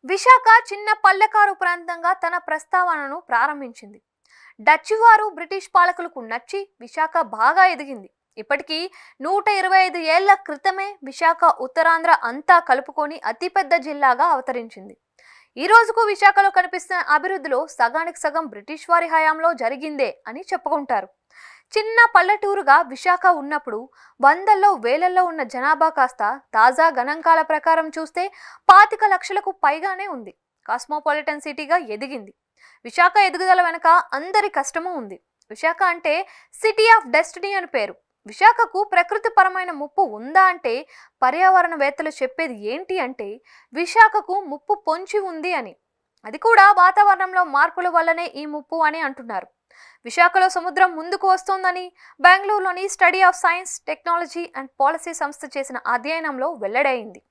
విశాఖ చిన్న పల్లెకారు ప్రాంతంగా తన ప్రస్తావనను ప్రారంభించింది. డచ్ వారు బ్రిటిష్ పాలకులకు నచ్చి విశాఖ బాగా ఎదిగింది. ఇప్పటికీ 125 ఏళ్ల క్రితమే విశాఖ ఉత్తరాంధ్ర అంతా కలుపుకొని అతిపెద్ద జిల్లాగా అవతరించింది. ఈ రోజుకు విశాఖలో కనిపిస్తున్న అభివృద్ధిలో సగానికి సగం బ్రిటిష్ వారి హయాంలో జరిగిందే అని చెప్పుకుంటారు. చిన్న పల్లెటూరుగా విశాఖ ఉన్నప్పుడు వందల్లో వేలల్లో ఉన్న జనాభా కాస్త తాజా గణాంకాల ప్రకారం చూస్తే 25 లక్షలకు పైగానే ఉంది. కాస్మోపాలిటన్ సిటీగా ఎదిగింది. విశాఖ ఎదుగుదల వెనుక అందరి కష్టము ఉంది. విశాఖ అంటే సిటీ ఆఫ్ డెస్టినీ అని పేరు. విశాఖకు ప్రకృతి పరమైన ముప్పు ఉందా అంటే పర్యావరణవేత్తలు చెప్పేది ఏంటి అంటే విశాఖకు ముప్పు పొంచి ఉంది అని. అది కూడా వాతావరణంలో మార్పుల వల్లనే ఈ ముప్పు అని అంటున్నారు. విశాఖలో సముద్రం ముందుకు వస్తోందని బెంగళూరులోని study of science, technology and policy సంస్థ చేసిన అధ్యయనంలో వెల్లడైంది.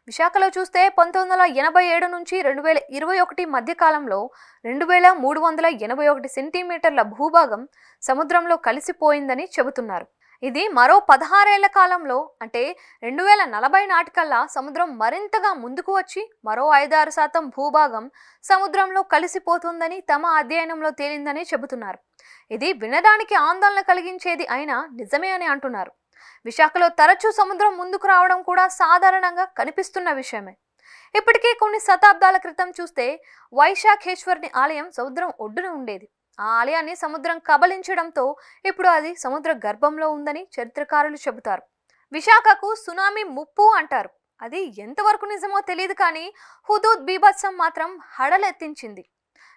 విశాఖలో చూస్తే 1987 నుంచి 2021 మధ్య కాలంలో 2381 సెంటీమీటర్ల భూభాగం సముద్రంలో కలిసిపోయిందని చెబుతున్నారు. ఇది మరో 16 ఏళ్ల కాలంలో అంటే 2040 నాటికల్లా సముద్రం మరింతగా ముందుకు వచ్చి మరో 5-6% భూభాగం సముద్రంలో కలిసిపోతుందని తమ అధ్యయనంలో తేలిందని చెబుతున్నారు. ఇది వినడానికి ఆందోళన కలిగించేది అయినా నిజమే అని అంటున్నారు. విశాఖలో తరచూ సముద్రం ముందుకు రావడం కూడా సాధారణంగా కనిపిస్తున్న విషయమే. ఇప్పటికీ కొన్ని శతాబ్దాల క్రితం చూస్తే వైశాఖేశ్వరుని ఆలయం సముద్రం ఒడ్డున ఉండేది. ఆ ఆలయాన్ని సముద్రం కబలించడంతో ఇప్పుడు అది సముద్ర గర్భంలో ఉందని చరిత్రకారులు చెబుతారు. విశాఖకు సునామీ ముప్పు అంటారు. అది ఎంతవరకు నిజమో తెలియదు కానీ హుదూద్ బీభత్సం మాత్రం హడలెత్తించింది.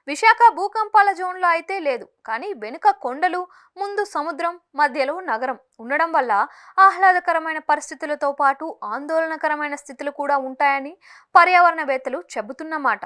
విశాఖ భూకంపాల జోన్లో అయితే లేదు, కానీ వెనుక కొండలు, ముందు సముద్రం, మధ్యలో నగరం ఉండడం వల్ల ఆహ్లాదకరమైన పరిస్థితులతో పాటు ఆందోళనకరమైన స్థితులు కూడా ఉంటాయని పర్యావరణవేత్తలు చెబుతున్నమాట.